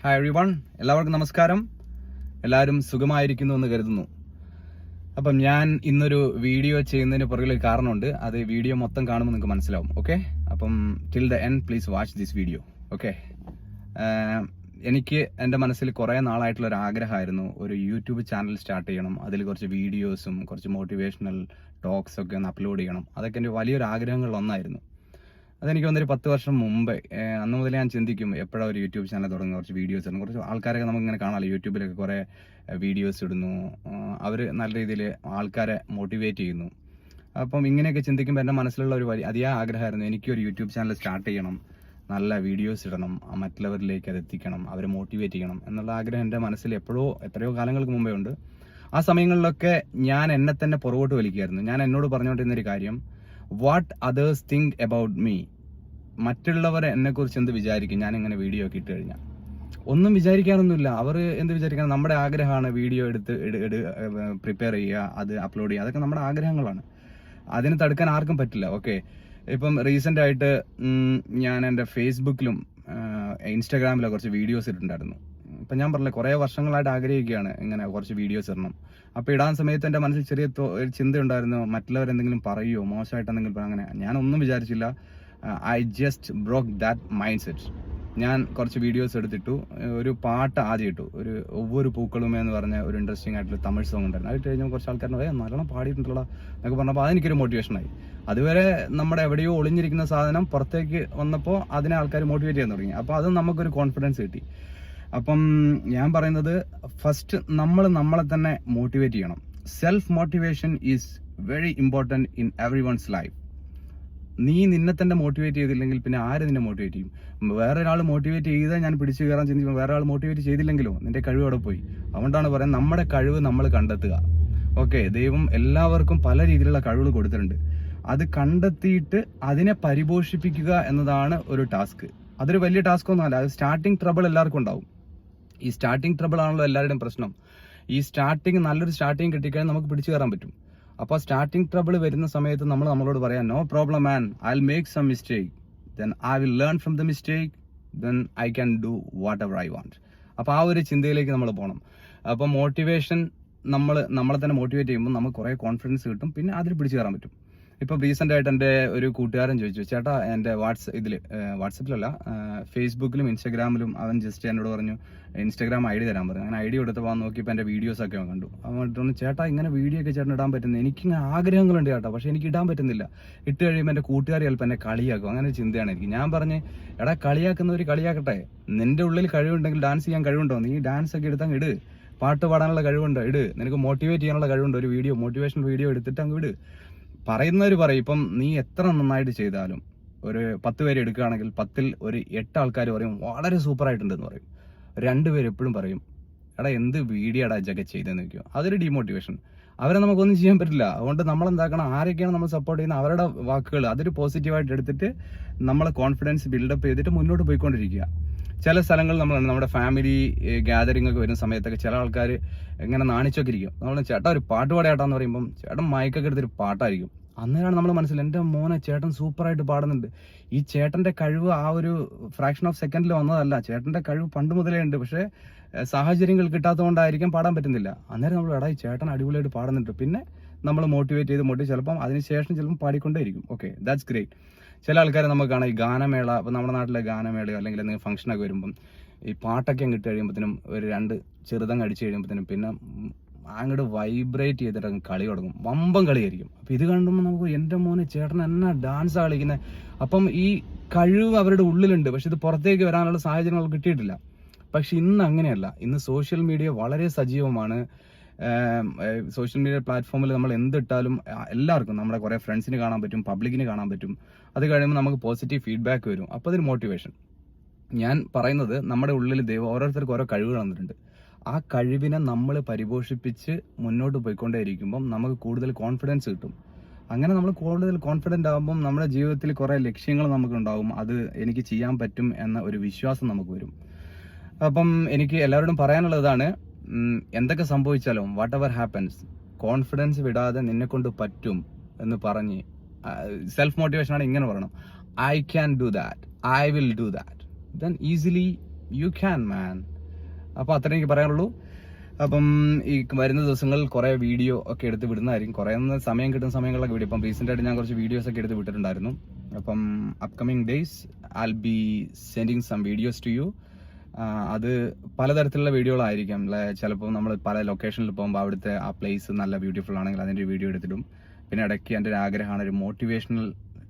Hi every one, എല്ലാവർക്കും നമസ്കാരം. എല്ലാവരും സുഖമായിരിക്കുന്നു എന്ന് കരുതുന്നു. അപ്പം ഞാൻ ഇന്നൊരു വീഡിയോ ചെയ്യുന്നതിന് പുറകിൽ ഒരു കാരണമുണ്ട്. അത് വീഡിയോ മൊത്തം കാണുമ്പോൾ നിങ്ങൾക്ക് മനസ്സിലാവും. ഓക്കെ, അപ്പം till the end please watch this video. Okay, എനിക്ക് എൻ്റെ മനസ്സിൽ കുറേ നാളായിട്ടുള്ള ഒരു ആഗ്രഹമായിരുന്നു ഒരു യൂട്യൂബ് ചാനൽ സ്റ്റാർട്ട് ചെയ്യണം. അതിൽ കുറച്ച് വീഡിയോസും കുറച്ച് മോട്ടിവേഷണൽ ടോക്സ് ഒക്കെ ഒന്ന് അപ്ലോഡ് ചെയ്യണം. അതൊക്കെ എൻ്റെ വലിയൊരു ആഗ്രഹങ്ങളിൽ ഒന്നായിരുന്നു. അതെനിക്ക് വന്നൊരു 10 വർഷം മുമ്പേ, അന്ന് മുതൽ ഞാൻ ചിന്തിക്കും എപ്പോഴാണ് ഒരു യൂട്യൂബ് ചാനൽ തുടങ്ങുക, കുറച്ച് വീഡിയോസ് ഇടുന്നു. കുറച്ച് ആൾക്കാരൊക്കെ നമുക്കിങ്ങനെ കാണാമല്ലോ, യൂട്യൂബിലൊക്കെ കുറേ വീഡിയോസ് ഇടുന്നു. അവർ നല്ല രീതിയിൽ ആൾക്കാരെ മോട്ടിവേറ്റ് ചെയ്യുന്നു. അപ്പം ഇങ്ങനെയൊക്കെ ചിന്തിക്കുമ്പോൾ എൻ്റെ മനസ്സിലുള്ള ഒരു അതിയായ ആഗ്രഹമായിരുന്നു എനിക്കൊരു യൂട്യൂബ് ചാനൽ സ്റ്റാർട്ട് ചെയ്യണം, നല്ല വീഡിയോസ് ഇടണം, മറ്റുള്ളവരിലേക്ക് അത് എത്തിക്കണം, അവരെ മോട്ടിവേറ്റ് ചെയ്യണം എന്നുള്ള ആഗ്രഹം എൻ്റെ മനസ്സിൽ എത്രയോ കാലങ്ങൾക്ക് മുമ്പേ ഉണ്ട്. ആ സമയങ്ങളിലൊക്കെ ഞാൻ എന്നെ തന്നെ പുറകോട്ട് വലിക്കുകയായിരുന്നു. ഞാൻ എന്നോട് പറഞ്ഞുകൊണ്ടിരുന്നൊരു കാര്യം, what others think about me. മറ്റുള്ളവർ എന്നെക്കുറിച്ച് എന്ത് വിചാരിക്കും ഞാൻ ഇങ്ങനെ വീഡിയോ ഒക്കെ ഇട്ട് കഴിഞ്ഞാൽ? ഒന്നും വിചാരിക്കാനൊന്നുമില്ല. അവർ എന്ത് വിചാരിക്കണം? നമ്മുടെ ആഗ്രഹമാണ് വീഡിയോ എടുത്ത് പ്രിപ്പയർ ചെയ്യുക, അത് അപ്ലോഡ് ചെയ്യുക. അതൊക്കെ നമ്മുടെ ആഗ്രഹങ്ങളാണ്. അതിന് തടുക്കാൻ ആർക്കും പറ്റില്ല. ഓക്കെ, ഇപ്പം റീസെൻ്റ് ആയിട്ട് ഞാൻ എൻ്റെ ഫേസ്ബുക്കിലും ഇൻസ്റ്റാഗ്രാമിലും കുറച്ച് വീഡിയോസ് ഇട്ടിട്ടുണ്ടായിരുന്നു. ഇപ്പം ഞാൻ പറഞ്ഞില്ല, കുറേ വർഷങ്ങളായിട്ട് ആഗ്രഹിക്കുകയാണ് ഇങ്ങനെ കുറച്ച് വീഡിയോസ് ഇടണം. അപ്പോൾ ഇടാൻ സമയത്ത് എൻ്റെ മനസ്സിൽ ചെറിയ ചിന്തയുണ്ടായിരുന്നു, മറ്റുള്ളവരെന്തെങ്കിലും പറയുമോ, മോശമായിട്ട് എന്തെങ്കിലും അങ്ങനെ. ഞാനൊന്നും വിചാരിച്ചില്ല. I just broke that mindset. ഞാൻ കുറച്ച് വീഡിയോസ് എടുത്തിട്ടു. ഒരു പാട്ട് ആദ്യം ഇട്ടു, ഒരു ഒവ്വൊരു പൂക്കളുമേ എന്ന് പറഞ്ഞ ഒരു ഇൻട്രസ്റ്റിംഗ് ആയിട്ടുള്ള തമിഴ് സോങ് ഉണ്ടായിരുന്നു. അത് കഴിഞ്ഞാൽ കുറച്ച് ആൾക്കാരുടെ നല്ലോണം പാടിയിട്ടുള്ള എന്നൊക്കെ പറഞ്ഞപ്പോൾ അതെനിക്കൊരു മോട്ടിവേഷനായി. അതുവരെ നമ്മുടെ എവിടെയോ ഒളിഞ്ഞിരിക്കുന്ന സാധനം പുറത്തേക്ക് വന്നപ്പോൾ അതിനെ ആൾക്കാർ മോട്ടിവേറ്റ് ചെയ്യാൻ തുടങ്ങി. അപ്പോൾ അത് നമുക്കൊരു കോൺഫിഡൻസ് കിട്ടി. അപ്പം ഞാൻ പറയുന്നത്, ഫസ്റ്റ് നമ്മളെ തന്നെ മോട്ടിവേറ്റ് ചെയ്യണം. Self motivation is very important in every once life. നീ നിന്നെ തന്നെ മോട്ടിവേറ്റ് ചെയ്തില്ലെങ്കിൽ പിന്നെ ആര് നിന്നെ മോട്ടിവേറ്റ് ചെയ്യും? വേറെ ഒരാൾ മോട്ടിവേറ്റ് ചെയ്താൽ ഞാൻ പിടിച്ചു കയറാൻ ചിന്തിക്കുമ്പോൾ വേറെ ആൾ മോട്ടിവേറ്റ് ചെയ്തില്ലെങ്കിലോ നിന്റെ കഴിവ് അവിടെ പോയി. അതുകൊണ്ടാണ് പറയുന്നത്, നമ്മുടെ കഴിവ് നമ്മൾ കണ്ടെത്തുക. ഓക്കെ, ദൈവം എല്ലാവർക്കും പല രീതിയിലുള്ള കഴിവുകൾ കൊടുത്തിട്ടുണ്ട്. അത് കണ്ടെത്തിയിട്ട് അതിനെ പരിപോഷിപ്പിക്കുക എന്നതാണ് ഒരു ടാസ്ക്. അതൊരു വലിയ ടാസ്ക് ഒന്നുമല്ല. അത് സ്റ്റാർട്ടിങ് ട്രബിൾ എല്ലാവർക്കും ഉണ്ടാവും. ഈ സ്റ്റാർട്ടിങ് ട്രബിൾ ആണല്ലോ എല്ലാവരുടെയും പ്രശ്നം. ഈ നല്ലൊരു സ്റ്റാർട്ടിങ് കിട്ടിക്കഴിഞ്ഞാൽ നമുക്ക് പിടിച്ചു കയറാൻ പറ്റും. അപ്പോൾ സ്റ്റാർട്ടിങ് ട്രബിൾ വരുന്ന സമയത്ത് നമ്മളോട് പറയാം, no problem man, I will make some mistake, then I will learn from the mistake, then I can do whatever I want. അപ്പോൾ ആ ഒരു ചിന്തയിലേക്ക് നമ്മൾ പോകണം. അപ്പോൾ മോട്ടിവേഷൻ നമ്മളെ തന്നെ മോട്ടിവേറ്റ് ചെയ്യുമ്പോൾ നമുക്ക് കുറേ കോൺഫിഡൻസ് കിട്ടും, പിന്നെ അതിൽ പിടിച്ചു കയറാൻ പറ്റും. ഇപ്പോൾ റീസെൻ്റ് ആയിട്ട് എൻ്റെ ഒരു കൂട്ടുകാരൻ ചോദിച്ചു, ചേട്ടാ എൻ്റെ വാട്സപ്പിലല്ല, ഫേസ്ബുക്കിലും ഇൻസ്റ്റാഗ്രാമിലും അവൻ ജസ്റ്റ് എന്നോട് പറഞ്ഞു ഇൻസ്റ്റാഗ്രാം ID തരാൻ പറഞ്ഞു. അങ്ങനെ ID കൊടുത്തപ്പോൾ നോക്കിയപ്പോൾ എൻ്റെ വീഡിയോസൊക്കെ കണ്ടു. അവൻ ചേട്ടാ ഇങ്ങനെ വീഡിയോ ഒക്കെ ചേട്ടൻ ഇടാൻ പറ്റുന്നത്, എനിക്കിങ്ങനെ ആഗ്രഹങ്ങളുണ്ട് ചേട്ടാ, പക്ഷേ എനിക്ക് ഇടാൻ പറ്റുന്നില്ല. ഇട്ട് കഴിയുമ്പോൾ എൻ്റെ കൂട്ടുകാർ ചിലപ്പോൾ എന്നെ കളിയാക്കും. അങ്ങനെ ഒരു ചിന്തയാണ് എനിക്ക്. ഞാൻ പറഞ്ഞ്, എടാ കളിയാക്കുന്നവർ കളിയാക്കട്ടെ, നിന്റെ ഉള്ളിൽ കഴിവുണ്ടെങ്കിൽ, ഡാൻസ് ചെയ്യാൻ കഴിവുണ്ടോ, നീ ഡാൻസ് ഒക്കെ എടുത്തങ്ങ് ഇട്. പാട്ട് പാടാനുള്ള കഴിവുണ്ടോ, ഇട്. നിനക്ക് മോട്ടിവേറ്റ് ചെയ്യാനുള്ള കഴിവുണ്ടോ, ഒരു മോട്ടിവേഷണൽ വീഡിയോ എടുത്തിട്ട് അങ്ങ് ഇട്. പറയുന്നവർ പറയും, ഇപ്പം നീ എത്ര നന്നായിട്ട് ചെയ്താലും ഒരു 10 പേര് എടുക്കുകയാണെങ്കിൽ 10ൽ ഒരു 8 ആൾക്കാർ പറയും വളരെ സൂപ്പറായിട്ടുണ്ടെന്ന് പറയും. 2 പേര് എപ്പോഴും പറയും, എടാ എന്ത് വീഡിയോ എടാ ജഗ ചെയ്തെന്ന് വയ്ക്കും. അതൊരു ഡീമോട്ടിവേഷൻ. അവരെ നമുക്കൊന്നും ചെയ്യാൻ പറ്റില്ല. അതുകൊണ്ട് നമ്മൾ എന്താക്കണം, ആരൊക്കെയാണ് നമ്മൾ സപ്പോർട്ട് ചെയ്യുന്നത് അവരുടെ വാക്കുകൾ അതൊരു പോസിറ്റീവായിട്ട് എടുത്തിട്ട് നമ്മളെ കോൺഫിഡൻസ് ബിൽഡപ്പ് ചെയ്തിട്ട് മുന്നോട്ട് പോയിക്കൊണ്ടിരിക്കുക. ചില സ്ഥലങ്ങളിൽ നമ്മുടെ ഫാമിലി ഗ്യാതറിംഗ് ഒക്കെ വരുന്ന സമയത്തൊക്കെ ചില ആൾക്കാർ ഇങ്ങനെ നാണിച്ചൊക്കെ ഇരിക്കും. നമ്മൾ ചേട്ടാ ഒരു പാട്ട് പാടിയാട്ടാന്ന് പറയുമ്പം ചേട്ടൻ മൈക്കൊക്കെ എടുത്തൊരു പാട്ടായിരിക്കും. അന്നേരമാണ് നമ്മൾ മനസ്സിൽ, എൻ്റെ മോനെ ചേട്ടൻ സൂപ്പറായിട്ട് പാടുന്നുണ്ട്. ഈ ചേട്ടൻ്റെ കഴിവ് ആ ഒരു ഫ്രാക്ഷൻ ഓഫ് സെക്കൻഡിൽ വന്നതല്ല, ചേട്ടൻ്റെ കഴിവ് പണ്ട് മുതലേ ഉണ്ട്. പക്ഷേ സാഹചര്യങ്ങൾ കിട്ടാത്തതുകൊണ്ടായിരിക്കും പാടാൻ പറ്റുന്നില്ല. അന്നേരം നമ്മൾ എടാ ഈ ചേട്ടൻ അടിപൊളിയായിട്ട് പാടുന്നുണ്ട്. പിന്നെ നമ്മൾ മോട്ടിവേറ്റ് ചെയ്ത് ചിലപ്പം അതിനുശേഷം ചിലപ്പം പാടിക്കൊണ്ടേയിരിക്കും. Okay, that's great. ചില ആൾക്കാർ നമുക്ക് കാണാം, ഈ ഗാനമേള, ഇപ്പോൾ നമ്മുടെ നാട്ടിലെ ഗാനമേളയോ അല്ലെങ്കിൽ എന്തെങ്കിലും ഫംഗ്ഷനൊക്കെ വരുമ്പം ഈ പാട്ടൊക്കെ അങ്ങ് ഇട്ട് കഴിയുമ്പോഴത്തേനും ഒരു 2 ചെറുതങ്ങ് അടിച്ച് കഴിയുമ്പോഴത്തേനും പിന്നെ അങ്ങോട്ട് വൈബ്രേറ്റ് ചെയ്തിട്ട് അങ്ങ് കളി തുടങ്ങും. വമ്പം കളിയായിരിക്കും. അപ്പം ഇത് കാണുമ്പോൾ നമുക്ക്, എൻ്റെ മോനെ ചേട്ടൻ എന്നാ ഡാൻസ് കളിക്കുന്നത്. അപ്പം ഈ കഴിവ് അവരുടെ ഉള്ളിലുണ്ട്, പക്ഷെ ഇത് പുറത്തേക്ക് വരാനുള്ള സാഹചര്യങ്ങൾ കിട്ടിയിട്ടില്ല. പക്ഷെ ഇന്ന് അങ്ങനെയല്ല. ഇന്ന് സോഷ്യൽ മീഡിയ വളരെ സജീവമാണ്. സോഷ്യൽ മീഡിയ പ്ലാറ്റ്ഫോമിൽ നമ്മൾ എന്തിട്ടാലും എല്ലാവർക്കും, നമ്മുടെ കുറേ ഫ്രണ്ട്സിന് കാണാൻ പറ്റും, പബ്ലിക്കിന് കാണാൻ പറ്റും. അത് കഴിയുമ്പോൾ നമുക്ക് പോസിറ്റീവ് ഫീഡ്ബാക്ക് വരും. അപ്പോൾ അതൊരു മോട്ടിവേഷൻ. ഞാൻ പറയുന്നത്, നമ്മുടെ ഉള്ളിൽ ദൈവം ഓരോരുത്തർക്കും ഓരോ കഴിവുകൾ തന്നിട്ടുണ്ട്. ആ കഴിവിനെ നമ്മൾ പരിപോഷിപ്പിച്ച് മുന്നോട്ട് പോയിക്കൊണ്ടേയിരിക്കുമ്പം നമുക്ക് കൂടുതൽ കോൺഫിഡൻസ് കിട്ടും. അങ്ങനെ നമ്മൾ കൂടുതൽ കോൺഫിഡൻ്റ് ആകുമ്പം നമ്മുടെ ജീവിതത്തിൽ കുറേ ലക്ഷ്യങ്ങൾ നമുക്കുണ്ടാവും. അത് എനിക്ക് ചെയ്യാൻ പറ്റും എന്ന ഒരു വിശ്വാസം നമുക്ക് വരും. അപ്പം എനിക്ക് എല്ലാവരോടും പറയാനുള്ളതാണ്, എന്തൊക്കെ സംഭവിച്ചാലും വാട്ട് എവർ ഹാപ്പൻസ്, കോൺഫിഡൻസ് വിടാതെ നിന്നെ കൊണ്ട് പറ്റും എന്ന് പറഞ്ഞ്, സെൽഫ് മോട്ടിവേഷനാണ് ഇങ്ങനെ പറയണം, I can do that, I will do that, then easily you can man. അപ്പോൾ അത്രേ എനിക്ക് പറയാനുള്ളൂ. അപ്പം ഈ വരുന്ന ദിവസങ്ങളിൽ കുറേ വീഡിയോ ഒക്കെ എടുത്ത് വിടുന്നതായിരിക്കും. കുറേ സമയം കിട്ടുന്ന സമയങ്ങളിലൊക്കെ വീഡിയോ. ഇപ്പം റീസെൻ്റ് ആയിട്ട് ഞാൻ കുറച്ച് വീഡിയോസ് ഒക്കെ എടുത്ത് വിട്ടിട്ടുണ്ടായിരുന്നു. അപ്പം upcoming days I be sending some videos to you. അത് പലതരത്തിലുള്ള വീഡിയോകളായിരിക്കും. ചിലപ്പോൾ നമ്മൾ പല ലൊക്കേഷനിൽ പോകുമ്പോൾ അവിടുത്തെ ആ പ്ലേസ് നല്ല ബ്യൂട്ടിഫുൾ ആണെങ്കിൽ അതിൻ്റെ ഒരു വീഡിയോ എടുത്തിടും. പിന്നെ ഇടയ്ക്ക് എൻ്റെ ഒരു ആഗ്രഹമാണ് ഒരു മോട്ടിവേഷണൽ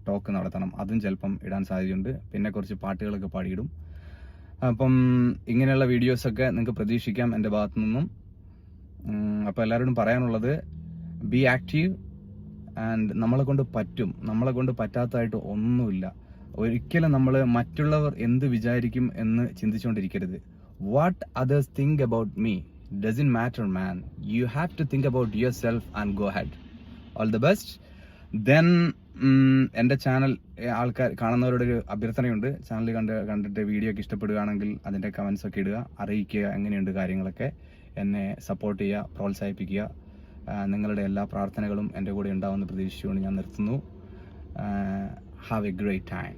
ടോക്ക് നടത്തണം. അതും ചിലപ്പം ഇടാൻ സാധ്യതയുണ്ട്. പിന്നെ കുറച്ച് പാട്ടുകളൊക്കെ പാടിയിടും. അപ്പം ഇങ്ങനെയുള്ള വീഡിയോസൊക്കെ നിങ്ങൾക്ക് പ്രതീക്ഷിക്കാം എൻ്റെ ഭാഗത്തു നിന്നും. അപ്പോൾ എല്ലാവരോടും പറയാനുള്ളത് ബി ആക്റ്റീവ് ആൻഡ് നമ്മളെ കൊണ്ട് പറ്റും. നമ്മളെ കൊണ്ട് പറ്റാത്തതായിട്ട് ഒന്നുമില്ല. ഒരിക്കലും നമ്മൾ മറ്റുള്ളവർ എന്ത് വിചാരിക്കും എന്ന് ചിന്തിച്ചുകൊണ്ടിരിക്കരുത്. What others think about me doesn't matter man. You have to think about yourself and go ahead. All the best. Then എൻ്റെ ചാനൽ ആൾക്കാർ കാണുന്നവരോടൊരു അഭ്യർത്ഥനയുണ്ട്. ചാനൽ കണ്ടിട്ട് വീഡിയോ ഒക്കെ ഇഷ്ടപ്പെടുകയാണെങ്കിൽ അതിൻ്റെ കമൻസ് ഒക്കെ ഇടുക, അറിയിക്കുക എങ്ങനെയുണ്ട് കാര്യങ്ങളൊക്കെ. എന്നെ സപ്പോർട്ട് ചെയ്യുക, പ്രോത്സാഹിപ്പിക്കുക. നിങ്ങളുടെ എല്ലാ പ്രാർത്ഥനകളും എൻ്റെ കൂടെ ഉണ്ടാവുമെന്ന് പ്രതീക്ഷിച്ചുകൊണ്ട് ഞാൻ നിർത്തുന്നു. Have A great time.